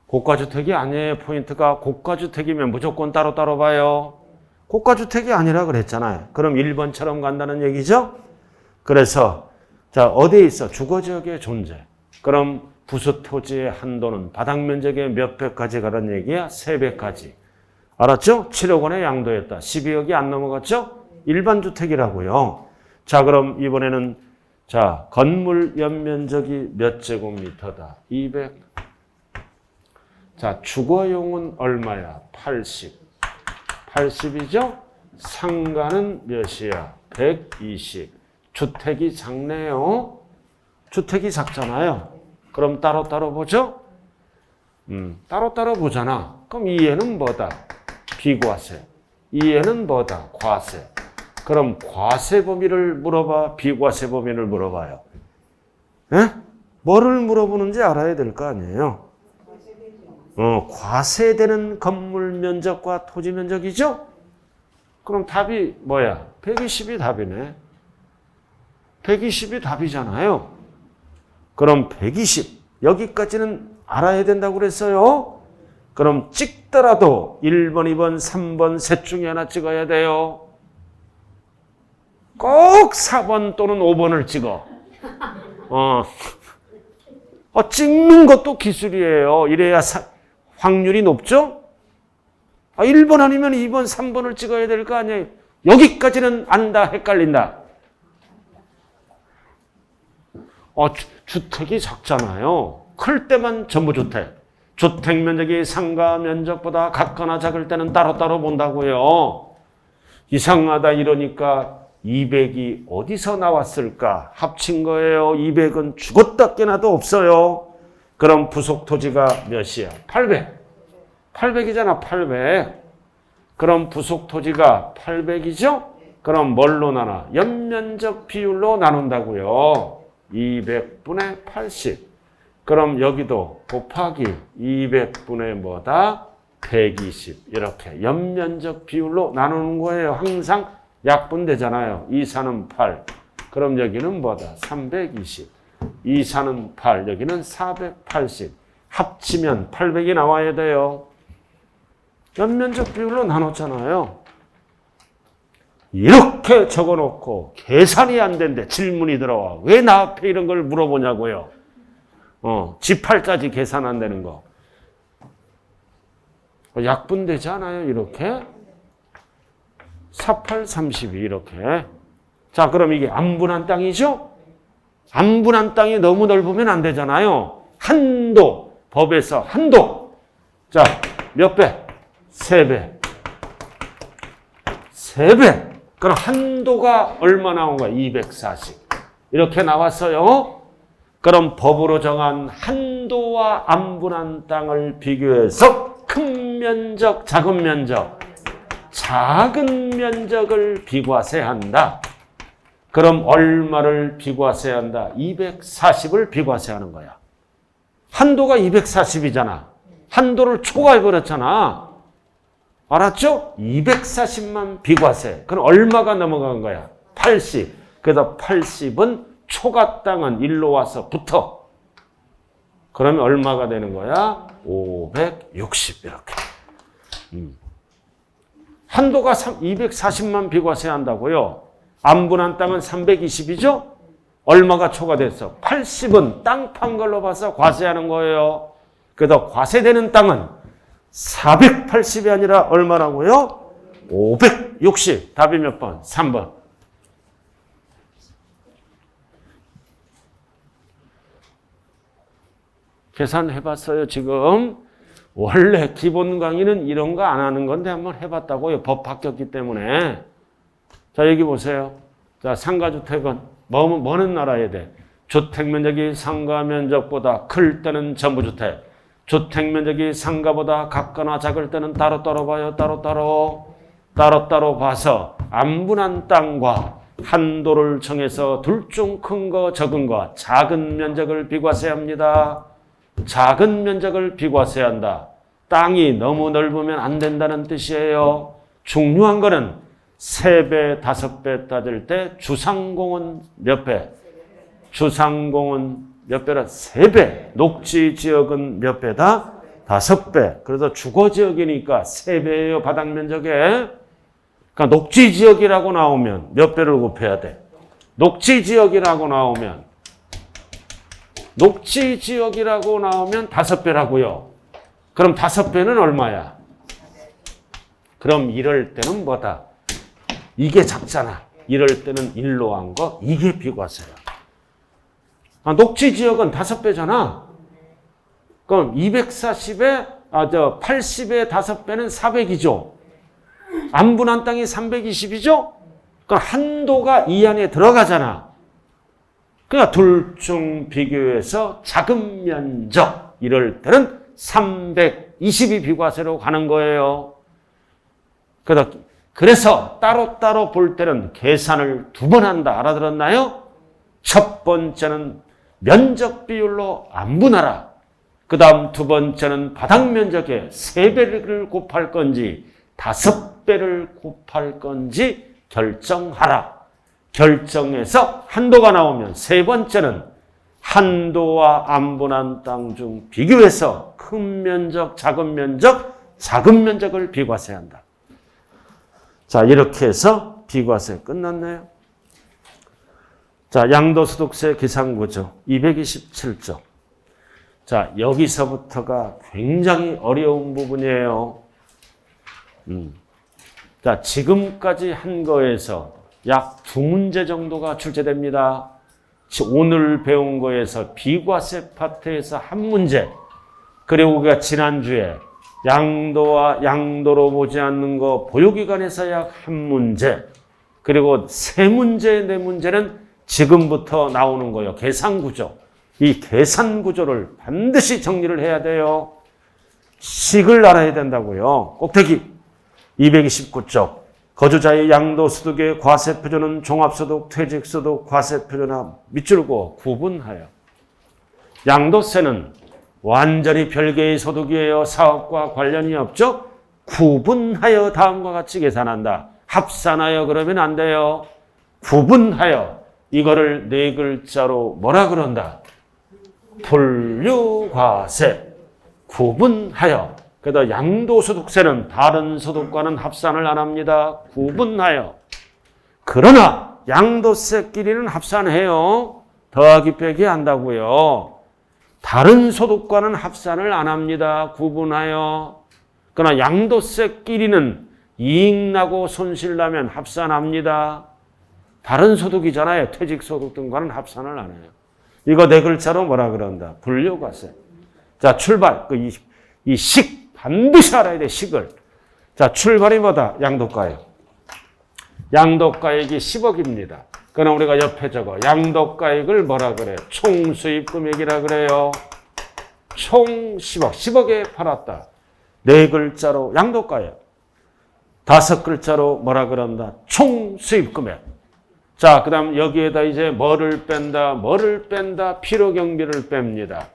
고가주택이 아니에요. 포인트가 고가주택이면 무조건 따로따로 봐요. 고가주택이 아니라 그랬잖아요. 그럼 1번처럼 간다는 얘기죠? 그래서 자, 어디에 있어? 주거지역의 존재. 그럼 부수토지의 한도는 바닥면적의 몇 배까지 가라는 얘기야? 3배까지. 알았죠? 7억 원의 양도였다. 12억이 안 넘어갔죠? 일반 주택이라고요. 자, 그럼 이번에는 자, 건물 연면적이 몇 제곱미터다? 200. 자, 주거용은 얼마야? 80. 80이죠? 상가는 몇이야? 120. 주택이 작네요. 주택이 작잖아요. 그럼 따로따로 보죠? 따로따로 보잖아. 그럼 이해는 뭐다? 비과세. 이해는 뭐다? 과세. 그럼 과세 범위를 물어봐? 비과세 범위를 물어봐요? 에? 뭐를 물어보는지 알아야 될 거 아니에요? 과세되는 건물 면적과 토지 면적이죠? 그럼 답이 뭐야? 120이 답이네. 120이 답이잖아요. 그럼 120. 여기까지는 알아야 된다고 그랬어요. 그럼 찍더라도 1번, 2번, 3번 셋 중에 하나 찍어야 돼요. 꼭 4번 또는 5번을 찍어. 찍는 것도 기술이에요. 이래야 확률이 높죠? 1번 아니면 2번, 3번을 찍어야 될 거 아니에요. 여기까지는 안다, 헷갈린다. 주택이 작잖아요. 클 때만 전부 주택. 주택 면적이 상가 면적보다 같거나 작을 때는 따로따로 본다고요. 이상하다 이러니까 200이 어디서 나왔을까? 합친 거예요. 200은 죽었다 깨나도 없어요. 그럼 부속 토지가 몇이야? 800. 800이잖아, 800. 그럼 부속 토지가 800이죠? 그럼 뭘로 나눠? 연면적 비율로 나눈다고요. 200분의 80. 그럼 여기도 곱하기 200분의 뭐다? 120. 이렇게 연면적 비율로 나누는 거예요. 항상 약분되잖아요. 2, 4는 8. 그럼 여기는 뭐다? 320. 2, 4는 8. 여기는 480. 합치면 800이 나와야 돼요. 연면적 비율로 나눴잖아요. 이렇게 적어놓고 계산이 안 된대. 질문이 들어와. 왜 나 앞에 이런 걸 물어보냐고요. 지팔자지 계산 안 되는 거. 약분되지 않아요? 이렇게. 48, 32 이렇게. 자, 그럼 이게 안분한 땅이죠? 안분한 땅이 너무 넓으면 안 되잖아요. 한도. 법에서 한도. 자, 몇 배? 3배. 3배. 그럼 한도가 얼마 나온 거야? 240. 이렇게 나왔어요. 그럼 법으로 정한 한도와 안분한 땅을 비교해서 큰 면적, 작은 면적, 작은 면적을 비과세한다. 그럼 얼마를 비과세한다? 240을 비과세하는 거야. 한도가 240이잖아. 한도를 초과해버렸잖아. 알았죠? 240만 비과세. 그럼 얼마가 넘어간 거야? 80. 그래서 80은 초과 땅은 일로 와서 붙어. 그러면 얼마가 되는 거야? 560 이렇게. 한도가 240만 비과세 한다고요. 안 분한 땅은 320이죠? 얼마가 초과됐어? 80은 땅 판 걸로 봐서 과세하는 거예요. 그래서 과세되는 땅은 480이 아니라 얼마라고요? 560. 답이 몇 번? 3번. 계산해봤어요, 지금. 원래 기본 강의는 이런 거 안 하는 건데 한번 해봤다고요. 법 바뀌었기 때문에. 자, 여기 보세요. 자, 상가주택은 뭐는 알아야 돼? 주택 면적이 상가 면적보다 클 때는 전부주택. 주택 면적이 상가보다 같거나 작을 때는 따로따로 봐요. 따로따로 봐서 안 분한 땅과 한도를 정해서 둘 중 큰 거, 적은 거, 작은 면적을 비과세합니다. 작은 면적을 비과세한다. 땅이 너무 넓으면 안 된다는 뜻이에요. 중요한 거는 3배, 5배 따질 때 주상공은 몇 배? 주상공은 몇 배라? 3배. 녹지지역은 몇 배다? 5배. 그래서 주거지역이니까 3배예요. 바닥면적에. 그러니까 녹지지역이라고 나오면 몇 배를 곱해야 돼? 녹지지역이라고 나오면 5배라고요. 그럼 5배는 얼마야? 그럼 이럴 때는 뭐다? 이게 작잖아. 이럴 때는 일로 한 거, 이게 비과세야. 녹지지역은 5배잖아. 그럼 80에 5배는 400이죠. 안 분한 땅이 320이죠? 그럼 한도가 이 안에 들어가잖아. 그러니까 둘 중 비교해서 작은 면적 이럴 때는 320이 비과세로 가는 거예요. 그래서 따로따로 볼 때는 계산을 2번 한다. 알아들었나요? 첫 번째는 면적 비율로 안 분하라. 그 다음 2번째는 바닥 면적에 3배를 곱할 건지 5배를 곱할 건지 결정하라. 결정해서 한도가 나오면 3번째는 한도와 안 분한 땅 중 비교해서 큰 면적, 작은 면적을 비과세한다. 자, 이렇게 해서 비과세 끝났네요. 자, 양도소득세 계산구조 227조. 자, 여기서부터가 굉장히 어려운 부분이에요. 자, 지금까지 한 거에서 약 2문제 정도가 출제됩니다. 오늘 배운 거에서 비과세 파트에서 1문제, 그리고 우리가 지난주에 양도와 양도로 보지 않는 거 보유기간에서 약 1문제, 그리고 3문제, 4문제는 지금부터 나오는 거예요. 계산구조. 이 계산구조를 반드시 정리를 해야 돼요. 식을 알아야 된다고요. 꼭대기 229쪽. 거주자의 양도소득의 과세표준은 종합소득, 퇴직소득, 과세표준과 밑줄고 구분하여. 양도세는 완전히 별개의 소득이에요. 사업과 관련이 없죠. 구분하여 다음과 같이 계산한다. 합산하여 그러면 안 돼요. 구분하여. 이거를 4글자로 뭐라 그런다? 분류과세. 구분하여. 그래서 양도소득세는 다른 소득과는 합산을 안 합니다. 구분하여. 그러나 양도세끼리는 합산해요. 더하기 빼기 한다고요. 다른 소득과는 합산을 안 합니다. 구분하여. 그러나 양도세끼리는 이익 나고 손실 나면 합산합니다. 다른 소득이잖아요. 퇴직소득 등과는 합산을 안 해요. 이거 4글자로 뭐라 그런다? 분류과세. 자, 출발. 이 식. 반드시 알아야 돼, 식을. 자, 출발이 뭐다? 양도가액. 양도가액이 10억입니다. 그럼 우리가 옆에 적어. 양도가액을 뭐라 그래? 총수입금액이라 그래요. 총 10억. 10억에 팔았다. 4글자로 양도가액. 5글자로 뭐라 그런다? 총수입금액. 자, 그 다음 여기에다 이제 뭐를 뺀다? 필요경비를 뺍니다.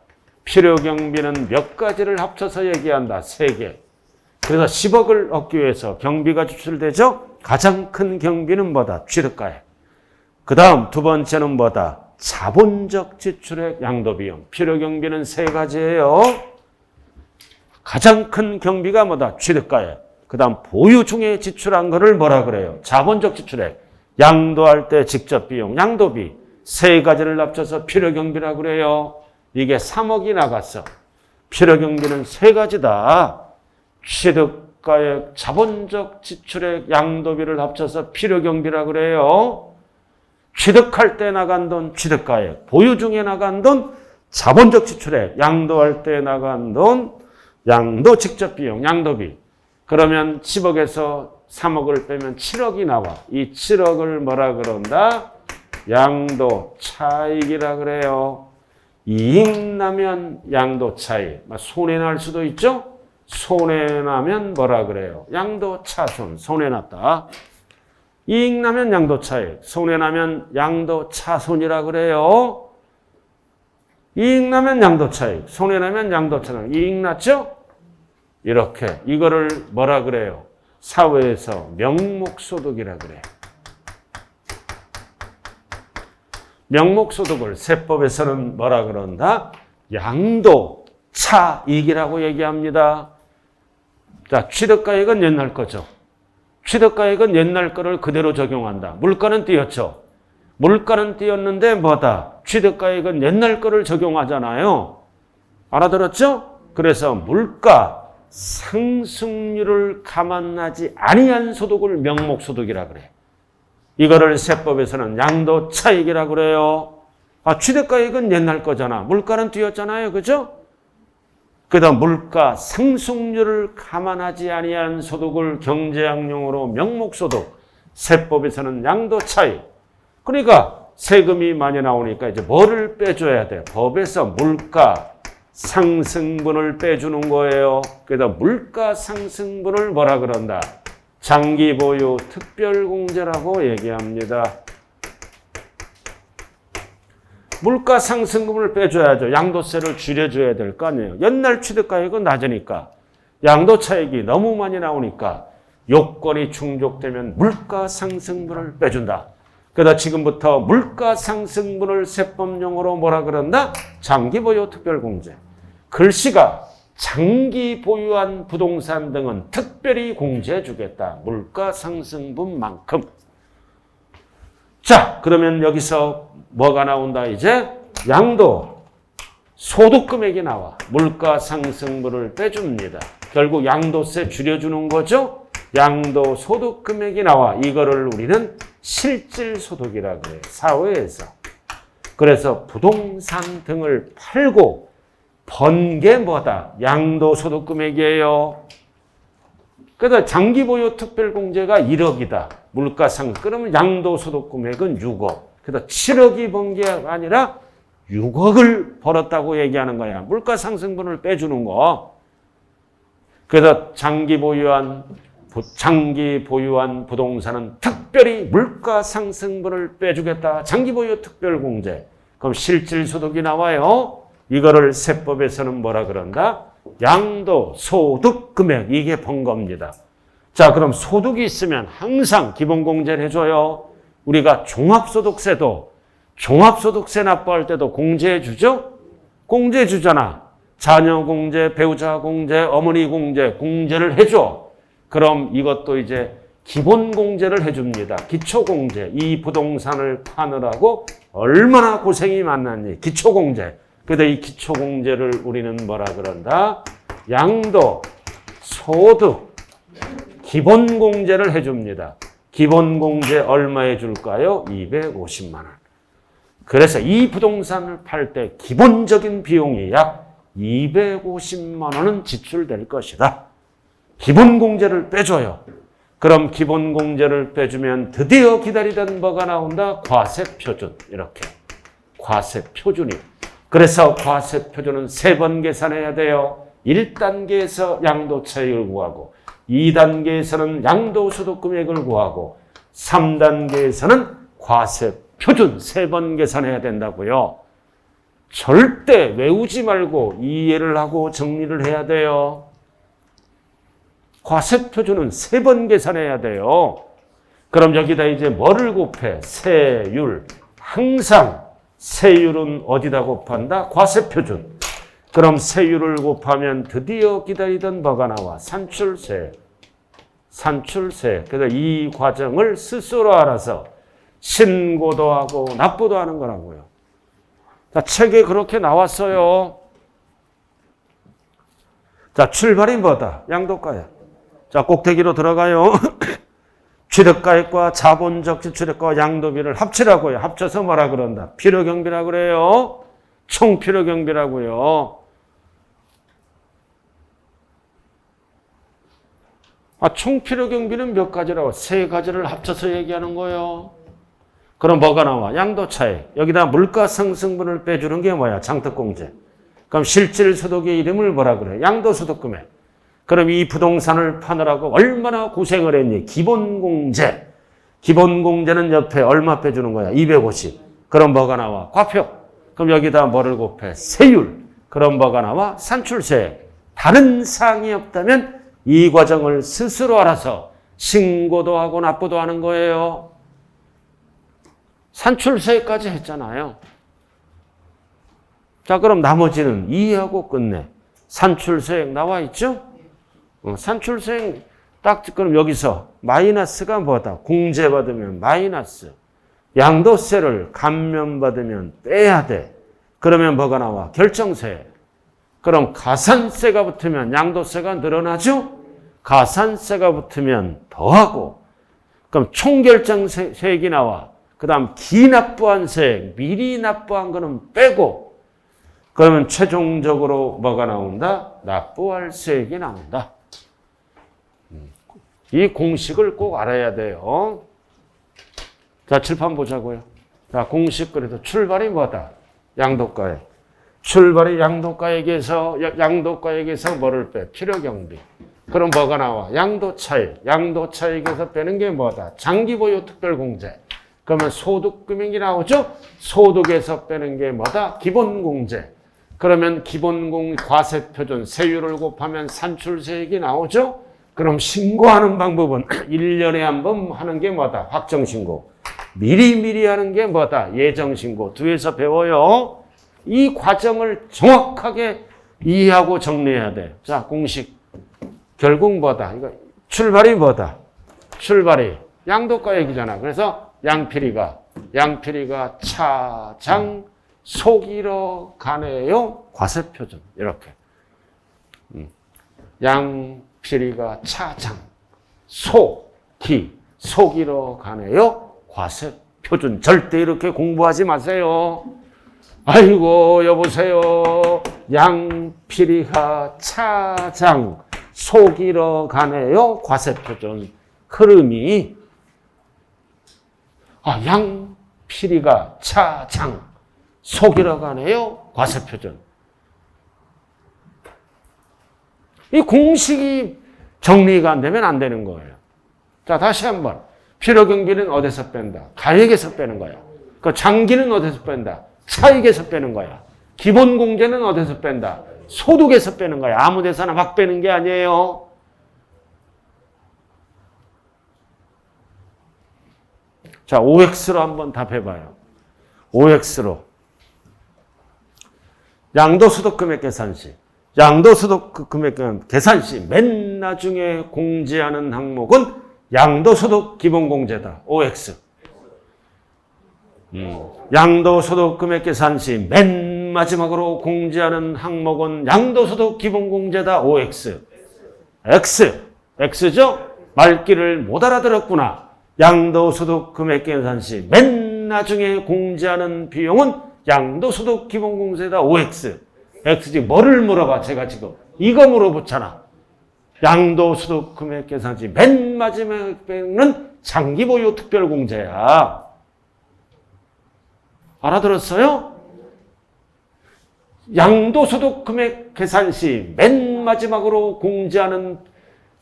필요경비는 몇 가지를 합쳐서 얘기한다. 3개. 그래서 10억을 얻기 위해서 경비가 지출되죠? 가장 큰 경비는 뭐다? 취득가액. 그 다음 2번째는 뭐다? 자본적 지출액, 양도비용. 필요경비는 세 가지예요. 가장 큰 경비가 뭐다? 취득가액. 그 다음 보유 중에 지출한 거를 뭐라 그래요? 자본적 지출액. 양도할 때 직접 비용, 양도비. 세 가지를 합쳐서 필요경비라고 그래요. 이게 3억이 나갔어. 필요경비는 세 가지다. 취득가액, 자본적 지출액, 양도비를 합쳐서 필요경비라고 그래요. 취득할 때 나간 돈, 취득가액. 보유 중에 나간 돈, 자본적 지출액. 양도할 때 나간 돈, 양도 직접 비용, 양도비. 그러면 10억에서 3억을 빼면 7억이 나와. 이 7억을 뭐라 그런다? 양도 차익이라 그래요. 이익 나면 양도 차익. 손해 날 수도 있죠? 손해 나면 뭐라 그래요? 양도 차손. 손해 났다. 이익 나면 양도 차익. 손해 나면 양도 차손이라 그래요. 이익 나면 양도 차익. 손해 나면 양도 차손. 이익 났죠? 이렇게. 이거를 뭐라 그래요? 사회에서 명목소득이라 그래요. 명목소득을 세법에서는 뭐라 그런다? 양도차익이라고 얘기합니다. 자, 취득가액은 옛날 거죠. 취득가액은 옛날 거를 그대로 적용한다. 물가는 뛰었죠. 물가는 뛰었는데 뭐다? 취득가액은 옛날 거를 적용하잖아요. 알아들었죠? 그래서 물가 상승률을 감안하지 아니한 소득을 명목소득이라 그래. 이거를 세법에서는 양도차익이라 그래요. 취득가액은 옛날 거잖아. 물가는 뛰었잖아요. 그죠? 그다음 물가 상승률을 감안하지 아니한 소득을 경제학용어로 명목소득. 세법에서는 양도차익. 그러니까 세금이 많이 나오니까 이제 뭐를 빼줘야 돼? 법에서 물가 상승분을 빼주는 거예요. 그래서 물가 상승분을 뭐라 그런다? 장기 보유 특별공제라고 얘기합니다. 물가 상승분을 빼줘야죠. 양도세를 줄여줘야 될 거 아니에요. 옛날 취득가액은 낮으니까 양도 차익이 너무 많이 나오니까 요건이 충족되면 물가 상승분을 빼준다. 그러다 지금부터 물가 상승분을 세법용어로 뭐라 그런다? 장기 보유 특별공제. 글씨가 장기 보유한 부동산 등은 특별히 공제해 주겠다. 물가 상승분만큼. 자, 그러면 여기서 뭐가 나온다 이제? 양도 소득 금액이 나와. 물가 상승분을 빼줍니다. 결국 양도세 줄여주는 거죠. 양도 소득 금액이 나와. 이거를 우리는 실질 소득이라고 해요. 사회에서. 그래서 부동산 등을 팔고 번 게 뭐다? 양도소득 금액이에요. 그래서 장기 보유 특별공제가 1억이다. 물가상. 그러면 양도소득 금액은 6억. 그래서 7억이 번 게 아니라 6억을 벌었다고 얘기하는 거야. 물가상승분을 빼주는 거. 그래서 장기 보유한 부동산은 특별히 물가상승분을 빼주겠다. 장기 보유 특별공제. 그럼 실질소득이 나와요. 이거를 세법에서는 뭐라 그런다? 양도 소득 금액. 이게 번 겁니다. 자, 그럼 소득이 있으면 항상 기본공제를 해줘요. 우리가 종합소득세도 종합소득세 납부할 때도 공제해 주죠? 공제해 주잖아. 자녀 공제, 배우자 공제, 어머니 공제, 공제를 해줘. 그럼 이것도 이제 기본 공제를 해줍니다. 기초공제. 이 부동산을 파느라고 얼마나 고생이 많았니? 기초공제. 그래서 이 기초공제를 우리는 뭐라 그런다? 양도, 소득, 기본공제를 해줍니다. 기본공제 얼마 해줄까요? 250만 원. 그래서 이 부동산을 팔 때 기본적인 비용이 약 250만 원은 지출될 것이다. 기본공제를 빼줘요. 그럼 기본공제를 빼주면 드디어 기다리던 뭐가 나온다? 과세표준. 이렇게. 과세표준이. 그래서 과세표준은 3번 계산해야 돼요. 1단계에서 양도차익을 구하고 2단계에서는 양도소득 금액을 구하고 3단계에서는 과세표준 3번 계산해야 된다고요. 절대 외우지 말고 이해를 하고 정리를 해야 돼요. 과세표준은 3번 계산해야 돼요. 그럼 여기다 이제 뭐를 곱해? 세율. 항상 세율은 어디다 곱한다? 과세표준. 그럼 세율을 곱하면 드디어 기다리던 뭐가 나와? 산출세. 산출세. 그래서 이 과정을 스스로 알아서 신고도 하고 납부도 하는 거라고요. 자, 책에 그렇게 나왔어요. 자, 출발이 뭐다? 양도가야. 자, 꼭대기로 들어가요. 취득가액과 자본적 취득가와 양도비를 합치라고요. 합쳐서 뭐라 그런다? 필요경비라 그래요. 총필요경비라고요. 총필요경비는 몇 가지라고? 세 가지를 합쳐서 얘기하는 거예요. 그럼 뭐가 나와? 양도차익. 여기다 물가상승분을 빼주는 게 뭐야? 장특공제. 그럼 실질소득의 이름을 뭐라 그래? 양도소득금액. 그럼 이 부동산을 파느라고 얼마나 고생을 했니? 기본공제. 기본공제는 옆에 얼마 빼주는 거야? 250. 그럼 뭐가 나와? 과표. 그럼 여기다 뭐를 곱해? 세율. 그럼 뭐가 나와? 산출세. 다른 사항이 없다면 이 과정을 스스로 알아서 신고도 하고 납부도 하는 거예요. 산출세까지 했잖아요. 자, 그럼 나머지는 이해하고 끝내. 산출세액 나와 있죠? 산출세액 딱 그럼 여기서 마이너스가 뭐다? 공제받으면 마이너스. 양도세를 감면받으면 빼야 돼. 그러면 뭐가 나와? 결정세. 그럼 가산세가 붙으면 양도세가 늘어나죠? 가산세가 붙으면 더하고. 그럼 총결정세액이 나와. 그 다음 기납부한 세액, 미리 납부한 거는 빼고. 그러면 최종적으로 뭐가 나온다? 납부할 세액이 나온다. 이 공식을 꼭 알아야 돼요. 자, 칠판 보자고요. 자, 공식 그래도 출발이 뭐다? 양도가액. 출발이 양도가액에서 뭐를 빼? 필요경비. 그럼 뭐가 나와? 양도차익. 양도차익에서 빼는 게 뭐다? 장기보유 특별공제. 그러면 소득금액이 나오죠? 소득에서 빼는 게 뭐다? 기본공제. 그러면 과세표준 세율을 곱하면 산출세액이 나오죠? 그럼 신고하는 방법은 1년에 한 번 하는 게 뭐다? 확정신고. 미리미리 하는 게 뭐다? 예정신고. 뒤에서 배워요. 이 과정을 정확하게 이해하고 정리해야 돼. 자, 공식. 결국 뭐다? 이거 출발이 뭐다? 출발이 양도가액이잖아. 그래서 양필이가 차장 속이러 가네요. 과세표준. 이렇게. 양필이가 차장 속이러 가네요. 과세표준. 절대 이렇게 공부하지 마세요. 아이고 여보세요. 양필이가 차장 속이러 가네요. 과세표준. 흐름이 양필이가 차장 속이러 가네요. 과세표준. 이 공식이 정리가 안 되면 안 되는 거예요. 자, 다시 한번. 필요경비는 어디서 뺀다? 가액에서 빼는 거야. 그 장기는 어디서 뺀다? 차익에서 빼는 거야. 기본공제는 어디서 뺀다? 소득에서 빼는 거야. 아무 데서나 막 빼는 게 아니에요. 자, OX로 한번 답해봐요. OX로. 양도소득금액 계산시. 양도소득금액 계산시 맨 나중에 공제하는 항목은 양도소득 기본공제다. OX. 양도소득금액 계산시 맨 마지막으로 공제하는 항목은 양도소득 기본공제다. OX. X죠? 말귀를 못 알아들었구나. 양도소득금액 계산시 맨 나중에 공제하는 비용은 양도소득 기본공제다. OX. X지 뭐를 물어봐? 제가 지금 이거 물어보잖아. 양도소득금액 계산시 맨 마지막에는 장기보유 특별공제야. 알아들었어요? 양도소득금액 계산시 맨 마지막으로 공제하는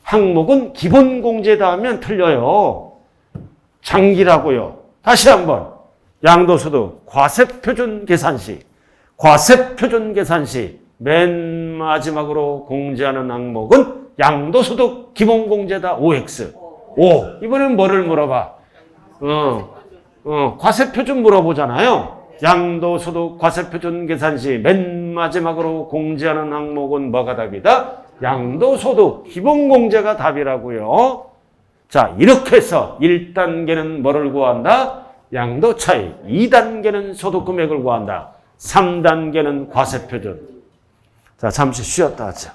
항목은 기본공제다 하면 틀려요. 장기라고요. 다시 한번. 양도소득 과세표준 계산시 맨 마지막으로 공제하는 항목은 양도소득 기본공제다. OX. 이번엔 뭐를 물어봐? 과세표준 물어보잖아요. 양도소득 과세표준 계산 시 맨 마지막으로 공제하는 항목은 뭐가 답이다? 양도소득 기본공제가 답이라고요. 자, 이렇게 해서 1단계는 뭐를 구한다? 양도 차익. 2단계는 소득 금액을 구한다. 3단계는 과세표준. 자, 잠시 쉬었다 하자.